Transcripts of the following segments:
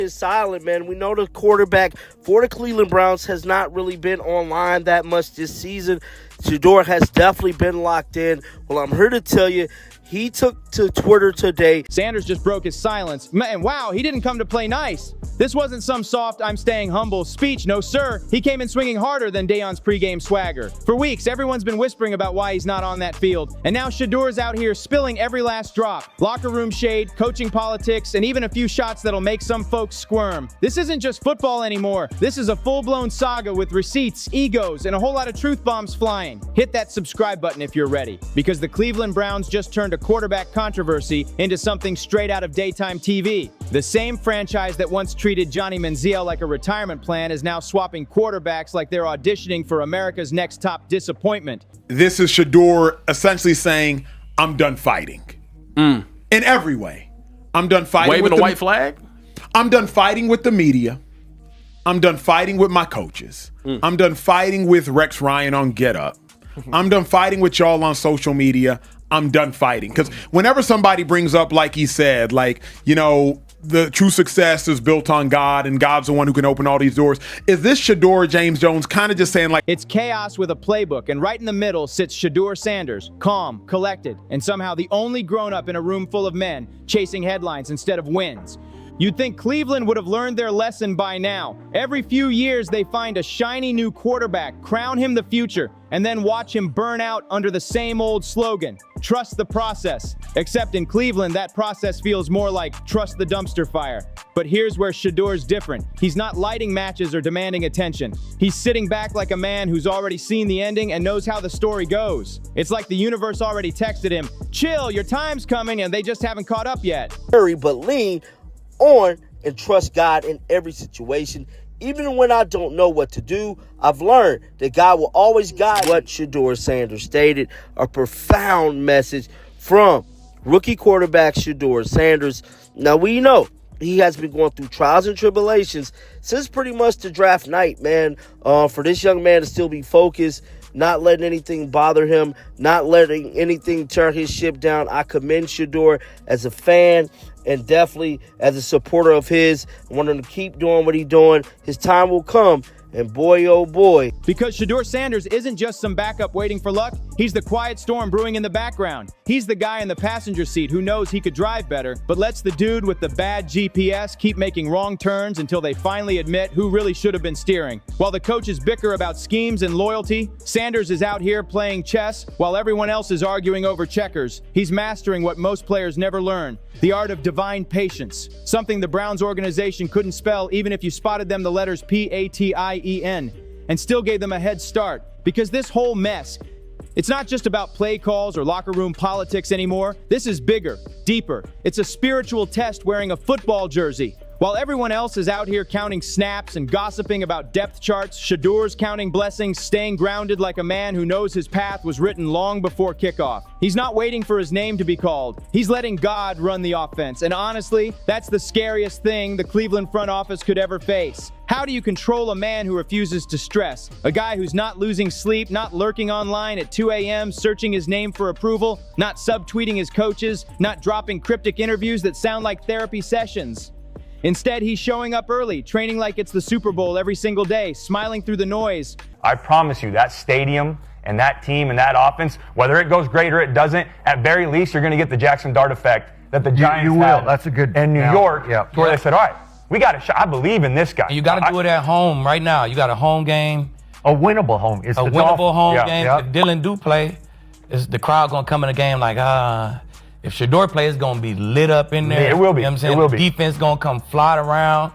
Is silent, man. We know the quarterback for the Cleveland Browns has not really been online that much this season. Shedeur has definitely been locked in. Well, I'm here to tell you, he took to Twitter today. Sanders just broke his silence. Man, wow, he didn't come to play nice. This wasn't some soft, I'm staying humble speech. No, sir. He came in swinging harder than Deion's pregame swagger. For weeks, everyone's been whispering about why he's not on that field. And now Shedeur's out here spilling every last drop. Locker room shade, coaching politics, and even a few shots that'll make some folks squirm. This isn't just football anymore. This is a full-blown saga with receipts, egos, and a whole lot of truth bombs flying. Hit that subscribe button if you're ready, because the Cleveland Browns just turned a quarterback controversy into something straight out of daytime TV. The same franchise that once treated Johnny Manziel like a retirement plan is now swapping quarterbacks like they're auditioning for America's Next Top Disappointment. This is Shedeur essentially saying, I'm done fighting. In every way. I'm done fighting. Waving a white flag? I'm done fighting with the media. I'm done fighting with my coaches. I'm done fighting with Rex Ryan on Get Up. I'm done fighting with y'all on social media. I'm done fighting. Because whenever somebody brings up, like he said, like, you know, the true success is built on God and God's the one who can open all these doors. Is this Shedeur James Jones kind of just saying like, it's chaos with a playbook, and right in the middle sits Shedeur Sanders, calm, collected, and somehow the only grown-up in a room full of men chasing headlines instead of wins. You'd think Cleveland would have learned their lesson by now. Every few years they find a shiny new quarterback, crown him the future, and then watch him burn out under the same old slogan, trust the process. Except in Cleveland, that process feels more like trust the dumpster fire. But here's where Shedeur's different. He's not lighting matches or demanding attention. He's sitting back like a man who's already seen the ending and knows how the story goes. It's like the universe already texted him, chill, your time's coming, and they just haven't caught up yet. Hurry, but lean on and trust God in every situation. Even when I don't know what to do, I've learned that God will always guide. What Shedeur Sanders stated, a profound message from rookie quarterback Shedeur Sanders. Now, we know he has been going through trials and tribulations since pretty much the draft night, man. For this young man to still be focused, not letting anything bother him, not letting anything tear his ship down. I commend Shedeur as a fan and definitely as a supporter of his. I want him to keep doing what he's doing. His time will come. And boy, oh boy. Because Shedeur Sanders isn't just some backup waiting for luck. He's the quiet storm brewing in the background. He's the guy in the passenger seat who knows he could drive better, but lets the dude with the bad GPS keep making wrong turns until they finally admit who really should have been steering. While the coaches bicker about schemes and loyalty, Sanders is out here playing chess while everyone else is arguing over checkers. He's mastering what most players never learn, the art of divine patience, something the Browns organization couldn't spell even if you spotted them the letters P-A-T-I-E-N, and still gave them a head start. Because this whole mess, it's not just about play calls or locker room politics anymore. This is bigger, deeper. It's a spiritual test wearing a football jersey. While everyone else is out here counting snaps and gossiping about depth charts, Shedeur's counting blessings, staying grounded like a man who knows his path was written long before kickoff. He's not waiting for his name to be called. He's letting God run the offense. And honestly, that's the scariest thing the Cleveland front office could ever face. How do you control a man who refuses to stress? A guy who's not losing sleep, not lurking online at 2 a.m., searching his name for approval, not subtweeting his coaches, not dropping cryptic interviews that sound like therapy sessions. Instead, he's showing up early, training like it's the Super Bowl every single day, smiling through the noise. I promise you, that stadium and that team and that offense, whether it goes great or it doesn't, at very least, you're going to get the Jackson Dart effect that the Giants had That's a good in New York, where they said, all right, we got a shot. I believe in this guy. You got to do it at home right now. You got a home game. A winnable home. It's a winnable home game. If Dylan do play, the crowd going to come in the game like, if Shedeur plays, it's going to be lit up in there. It will be. You know what I'm saying? It will be. Defense going to come flying around.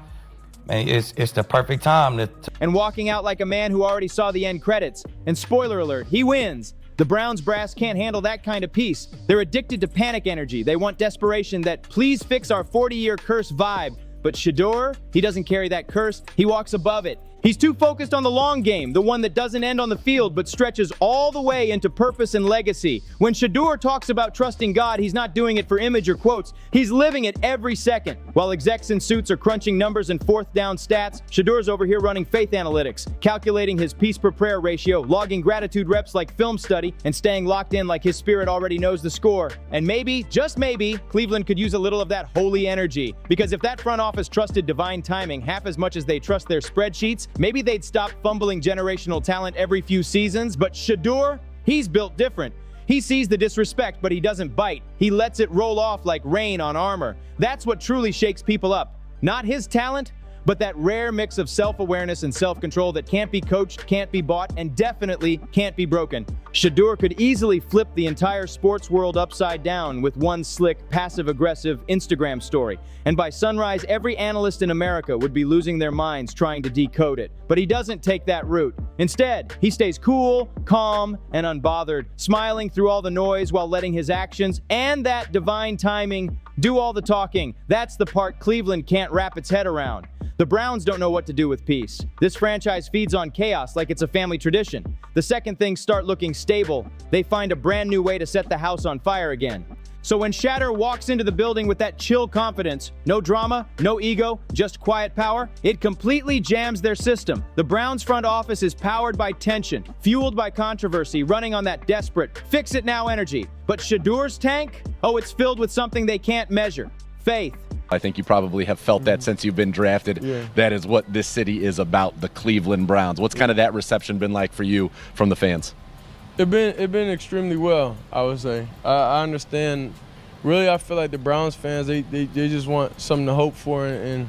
Man, it's the perfect time. And walking out like a man who already saw the end credits. And spoiler alert, he wins. The Browns brass can't handle that kind of peace. They're addicted to panic energy. They want desperation, that please fix our 40-year curse vibe. But Shedeur, he doesn't carry that curse. He walks above it. He's too focused on the long game, the one that doesn't end on the field but stretches all the way into purpose and legacy. When Shedeur talks about trusting God, he's not doing it for image or quotes. He's living it every second. While execs in suits are crunching numbers and fourth down stats, Shedeur's over here running faith analytics, calculating his peace per prayer ratio, logging gratitude reps like film study, and staying locked in like his spirit already knows the score. And maybe, just maybe, Cleveland could use a little of that holy energy. Because if that front office trusted divine timing half as much as they trust their spreadsheets, maybe they'd stop fumbling generational talent every few seasons. But Shedeur, he's built different. He sees the disrespect, but he doesn't bite. He lets it roll off like rain on armor. That's what truly shakes people up. Not his talent, but that rare mix of self-awareness and self-control that can't be coached, can't be bought, and definitely can't be broken. Shedeur could easily flip the entire sports world upside down with one slick, passive-aggressive Instagram story. And by sunrise, every analyst in America would be losing their minds trying to decode it. But he doesn't take that route. Instead, he stays cool, calm, and unbothered, smiling through all the noise while letting his actions and that divine timing do all the talking. That's the part Cleveland can't wrap its head around. The Browns don't know what to do with peace. This franchise feeds on chaos like it's a family tradition. The second things start looking stable, they find a brand new way to set the house on fire again. So when Shedeur walks into the building with that chill confidence, no drama, no ego, just quiet power, it completely jams their system. The Browns front office is powered by tension, fueled by controversy, running on that desperate, fix-it-now energy. But Shedeur's tank? Oh, it's filled with something they can't measure. Faith. I think you probably have felt that since you've been drafted. Yeah. That is what this city is about, the Cleveland Browns. What's kind of that reception been like for you from the fans? It been extremely well, I would say. I understand. Really, I feel like the Browns fans, they just want something to hope for, and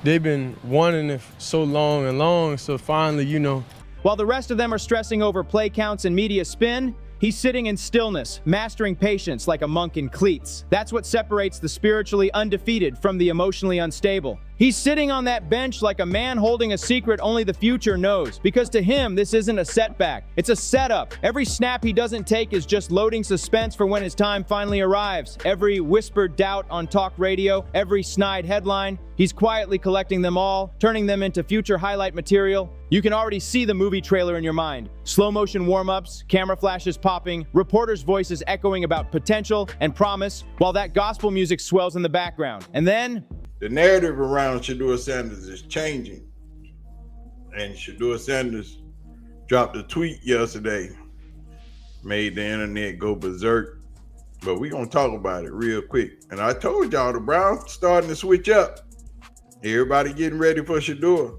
they've been wanting it so long, so finally, you know. While the rest of them are stressing over play counts and media spin, he's sitting in stillness, mastering patience like a monk in cleats. That's what separates the spiritually undefeated from the emotionally unstable. He's sitting on that bench like a man holding a secret only the future knows. Because to him, this isn't a setback. It's a setup. Every snap he doesn't take is just loading suspense for when his time finally arrives. Every whispered doubt on talk radio, every snide headline, he's quietly collecting them all, turning them into future highlight material. You can already see the movie trailer in your mind. Slow motion warm-ups, camera flashes popping, reporters' voices echoing about potential and promise, while that gospel music swells in the background. And then the narrative around Shedeur Sanders is changing. And Shedeur Sanders dropped a tweet yesterday, made the internet go berserk. But we're going to talk about it real quick. And I told y'all the Browns starting to switch up. Everybody getting ready for Shedeur.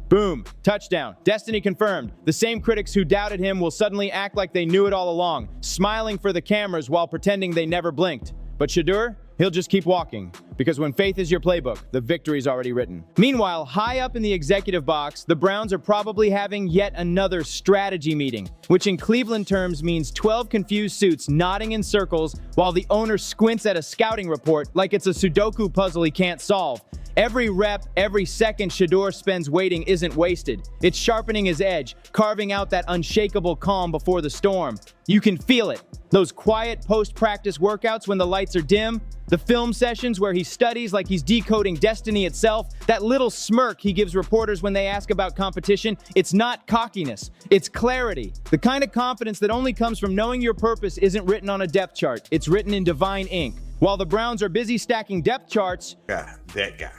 Boom, touchdown, destiny confirmed. The same critics who doubted him will suddenly act like they knew it all along, smiling for the cameras while pretending they never blinked. But Shedeur, he'll just keep walking, because when faith is your playbook, the victory's already written. Meanwhile, high up in the executive box, the Browns are probably having yet another strategy meeting, which in Cleveland terms means 12 confused suits nodding in circles while the owner squints at a scouting report like it's a Sudoku puzzle he can't solve. Every rep, every second Shedeur spends waiting isn't wasted. It's sharpening his edge, carving out that unshakable calm before the storm. You can feel it. Those quiet post-practice workouts when the lights are dim, the film sessions where he studies like he's decoding destiny itself, that little smirk he gives reporters when they ask about competition, it's not cockiness, it's clarity. The kind of confidence that only comes from knowing your purpose isn't written on a depth chart, it's written in divine ink. While the Browns are busy stacking depth charts, that guy,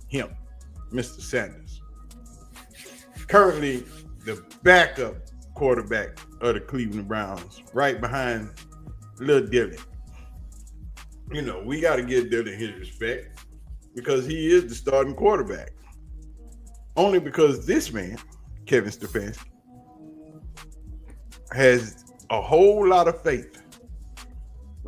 him, Mr. Sanders, currently the backup quarterback of the Cleveland Browns, right behind Lil Dilly. You know, we got to give Dilly his respect because he is the starting quarterback. Only because this man, Kevin Stefanski, has a whole lot of faith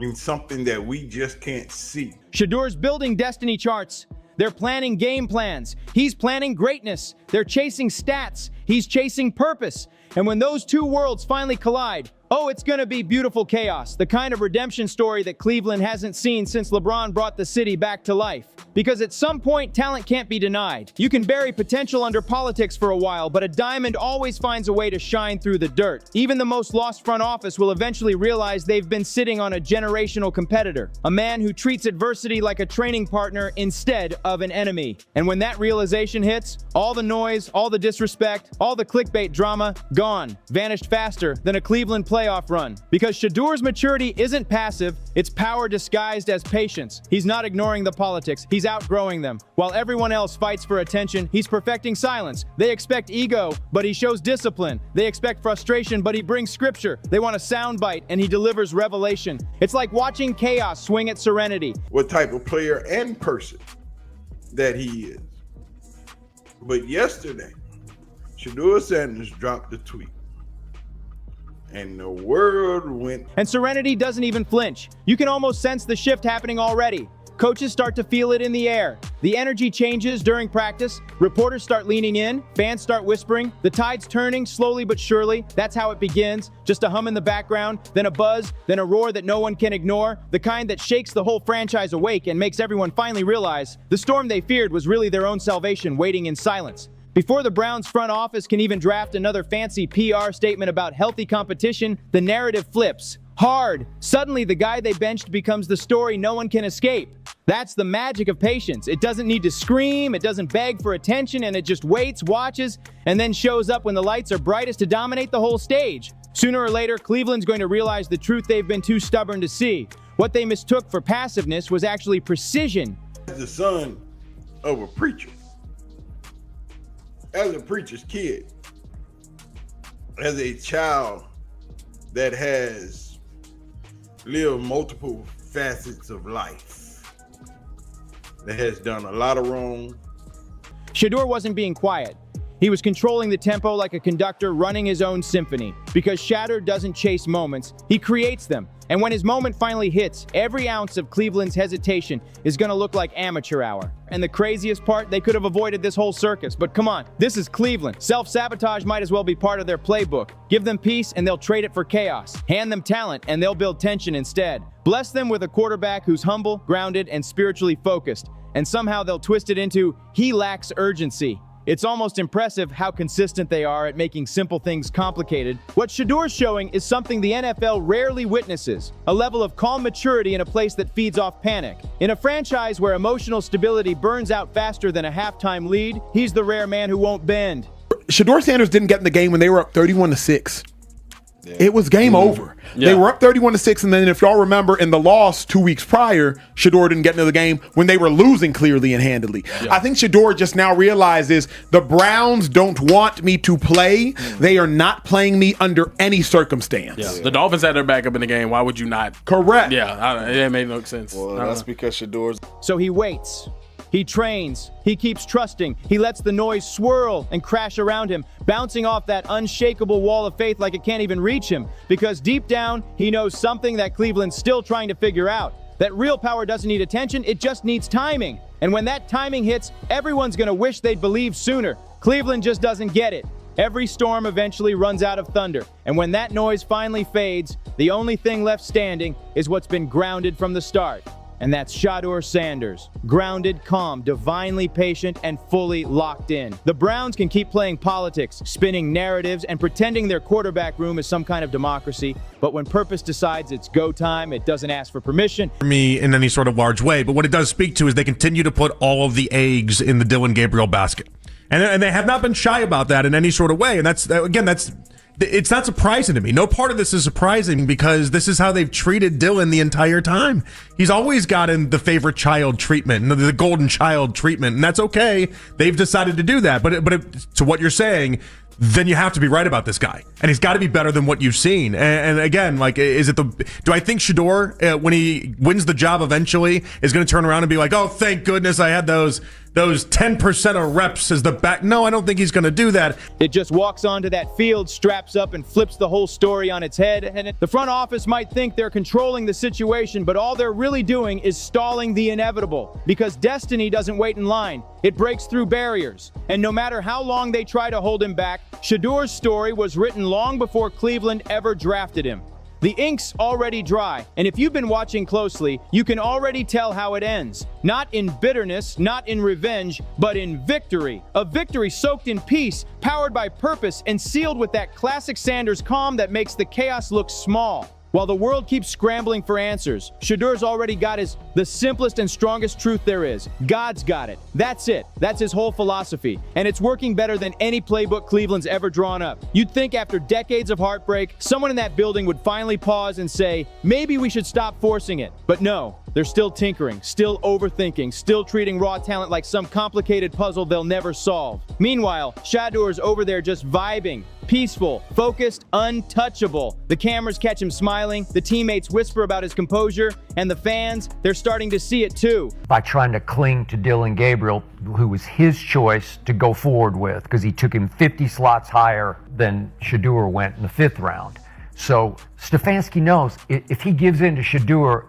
in something that we just can't see. Shedeur's building destiny charts. They're planning game plans. He's planning greatness. They're chasing stats. He's chasing purpose. And when those two worlds finally collide, Oh, it's gonna be beautiful chaos, the kind of redemption story that Cleveland hasn't seen since LeBron brought the city back to life. Because at some point, talent can't be denied. You can bury potential under politics for a while, but a diamond always finds a way to shine through the dirt. Even the most lost front office will eventually realize they've been sitting on a generational competitor, a man who treats adversity like a training partner instead of an enemy. And when that realization hits, all the noise, all the disrespect, all the clickbait drama, gone, vanished faster than a Cleveland playoff run. Because Shedeur's maturity isn't passive, it's power disguised as patience. He's not ignoring the politics, he's outgrowing them. While everyone else fights for attention, he's perfecting silence. They expect ego, but he shows discipline. They expect frustration, but he brings scripture. They want a soundbite, and he delivers revelation. It's like watching chaos swing at serenity. What type of player and person that he is. But yesterday, Shedeur Sanders dropped a tweet, and the world went. And serenity doesn't even flinch. You can almost sense the shift happening already. Coaches start to feel it in the air. The energy changes during practice. Reporters start leaning in. Fans start whispering. The tide's turning slowly but surely. That's how it begins. Just a hum in the background, then a buzz, then a roar that no one can ignore. The kind that shakes the whole franchise awake and makes everyone finally realize the storm they feared was really their own salvation waiting in silence. Before the Browns front office can even draft another fancy PR statement about healthy competition, the narrative flips. Hard. Suddenly, the guy they benched becomes the story no one can escape. That's the magic of patience. It doesn't need to scream, it doesn't beg for attention, and it just waits, watches, and then shows up when the lights are brightest to dominate the whole stage. Sooner or later, Cleveland's going to realize the truth they've been too stubborn to see. What they mistook for passiveness was actually precision. As the son of a preacher, as a preacher's kid, as a child that has lived multiple facets of life, that has done a lot of wrong. Shedeur wasn't being quiet. He was controlling the tempo like a conductor running his own symphony. Because Shedeur doesn't chase moments, he creates them. And when his moment finally hits, every ounce of Cleveland's hesitation is going to look like amateur hour. And the craziest part, they could have avoided this whole circus. But come on, this is Cleveland. Self-sabotage might as well be part of their playbook. Give them peace and they'll trade it for chaos. Hand them talent and they'll build tension instead. Bless them with a quarterback who's humble, grounded, and spiritually focused. And somehow they'll twist it into, he lacks urgency. It's almost impressive how consistent they are at making simple things complicated. What Shedeur's showing is something the NFL rarely witnesses, a level of calm maturity in a place that feeds off panic. In a franchise where emotional stability burns out faster than a halftime lead, he's the rare man who won't bend. Shedeur Sanders didn't get in the game when they were up 31-6. Yeah. It was game over. Yeah. They were up 31-6, and then if y'all remember, in the loss 2 weeks prior, Shedeur didn't get into the game when they were losing clearly and handily. Yeah. I think Shedeur just now realizes the Browns don't want me to play. They are not playing me under any circumstance. Yeah. The Dolphins had their backup in the game. Why would you not? Correct. Yeah, it made no sense. Well, that's because Shedeur's. So he waits. He trains, he keeps trusting, he lets the noise swirl and crash around him, bouncing off that unshakable wall of faith like it can't even reach him, because deep down, he knows something that Cleveland's still trying to figure out. That real power doesn't need attention, it just needs timing. And when that timing hits, everyone's gonna wish they'd believed sooner. Cleveland just doesn't get it. Every storm eventually runs out of thunder, and when that noise finally fades, the only thing left standing is what's been grounded from the start. And that's Shedeur Sanders. Grounded, calm, divinely patient, and fully locked in. The Browns can keep playing politics, spinning narratives, and pretending their quarterback room is some kind of democracy. But when purpose decides it's go time, it doesn't ask for permission. For me, in any sort of large way. But what it does speak to is they continue to put all of the eggs in the Dillon Gabriel basket. And they have not been shy about that in any sort of way. And that's it's not surprising to me. No part of this is surprising because this is how they've treated Dillon the entire time. He's always gotten the favorite child treatment, the golden child treatment, and that's okay. They've decided to do that. But to what you're saying, then you have to be right about this guy, and he's got to be better than what you've seen. And again, like, do I think Shedeur, when he wins the job eventually, is going to turn around and be like, oh, thank goodness I had those those 10% of reps as the back. No, I don't think he's going to do that. It just walks onto that field, straps up, and flips the whole story on its head. And the front office might think they're controlling the situation, but all they're really doing is stalling the inevitable. Because destiny doesn't wait in line. It breaks through barriers. And no matter how long they try to hold him back, Shedeur's story was written long before Cleveland ever drafted him. The ink's already dry, and if you've been watching closely, you can already tell how it ends. Not in bitterness, not in revenge, but in victory. A victory soaked in peace, powered by purpose, and sealed with that classic Sanders calm that makes the chaos look small. While the world keeps scrambling for answers, Shedeur's already got the simplest and strongest truth there is. God's got it. That's it. That's his whole philosophy. And it's working better than any playbook Cleveland's ever drawn up. You'd think after decades of heartbreak, someone in that building would finally pause and say, maybe we should stop forcing it. But no, they're still tinkering, still overthinking, still treating raw talent like some complicated puzzle they'll never solve. Meanwhile, Shedeur's over there just vibing. Peaceful, focused, untouchable. The cameras catch him smiling, the teammates whisper about his composure, and the fans, they're starting to see it too. By trying to cling to Dillon Gabriel, who was his choice to go forward with, because he took him 50 slots higher than Shedeur went in the 5th round. So Stefanski knows if he gives in to Shedeur,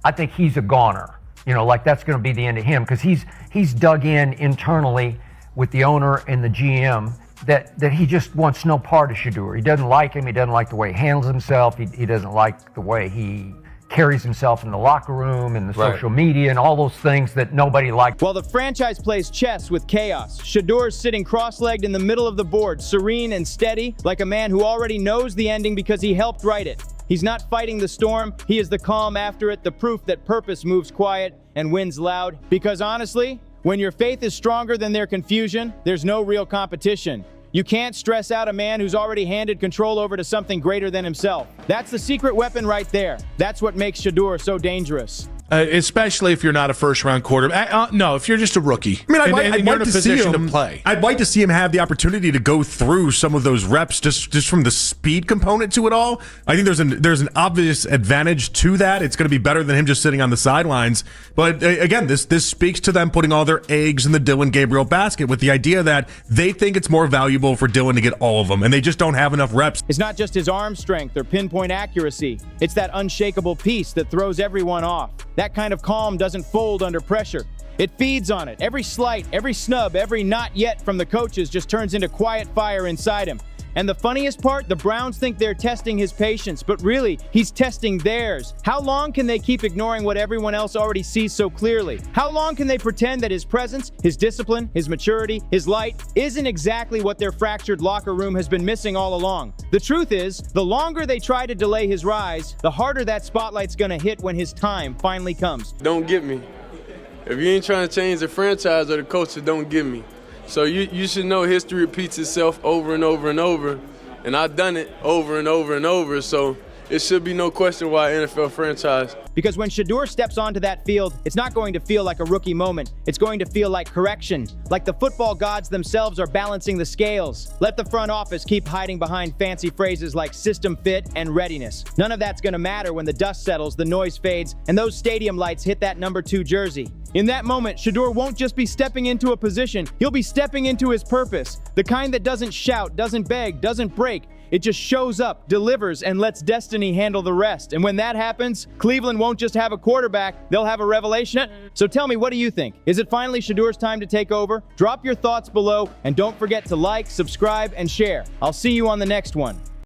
I think he's a goner. You know, like that's going to be the end of him, because he's dug in internally with the owner and the GM that he just wants no part of Shedeur. He doesn't like him. He doesn't like the way he handles himself. He doesn't like the way he carries himself in the locker room and the social media and all those things that nobody likes. While the franchise plays chess with chaos, Shedeur's sitting cross-legged in the middle of the board, serene and steady, like a man who already knows the ending because he helped write it. He's not fighting the storm. He is the calm after it, the proof that purpose moves quiet and wins loud. Because honestly, when your faith is stronger than their confusion, there's no real competition. You can't stress out a man who's already handed control over to something greater than himself. That's the secret weapon right there. That's what makes Shedeur so dangerous. Especially if you're not a first-round quarterback. No, if you're just a rookie. I mean, I'd like you're in a to see position him to play. I'd like to see him have the opportunity to go through some of those reps just from the speed component to it all. I think there's an obvious advantage to that. It's going to be better than him just sitting on the sidelines. But again, this speaks to them putting all their eggs in the Dillon Gabriel basket with the idea that they think it's more valuable for Dillon to get all of them, and they just don't have enough reps. It's not just his arm strength or pinpoint accuracy. It's that unshakable peace that throws everyone off. That kind of calm doesn't fold under pressure. It feeds on it. Every slight, every snub, every not yet from the coaches just turns into quiet fire inside him. And the funniest part, the Browns think they're testing his patience, but really, he's testing theirs. How long can they keep ignoring what everyone else already sees so clearly? How long can they pretend that his presence, his discipline, his maturity, his light isn't exactly what their fractured locker room has been missing all along? The truth is, the longer they try to delay his rise, the harder that spotlight's gonna hit when his time finally comes. Don't get me. If you ain't trying to change the franchise or the culture, don't get me. So you should know history repeats itself over and over and over, and I've done it over and over and over, so it should be no question why NFL franchise. Because when Shedeur steps onto that field, it's not going to feel like a rookie moment. It's going to feel like correction, like the football gods themselves are balancing the scales. Let the front office keep hiding behind fancy phrases like system fit and readiness. None of that's going to matter when the dust settles, the noise fades, and those stadium lights hit that number 2 jersey. In that moment, Shedeur won't just be stepping into a position, he'll be stepping into his purpose. The kind that doesn't shout, doesn't beg, doesn't break. It just shows up, delivers, and lets destiny handle the rest. And when that happens, Cleveland won't just have a quarterback, they'll have a revelation. So tell me, what do you think? Is it finally Shedeur's time to take over? Drop your thoughts below, and don't forget to like, subscribe, and share. I'll see you on the next one.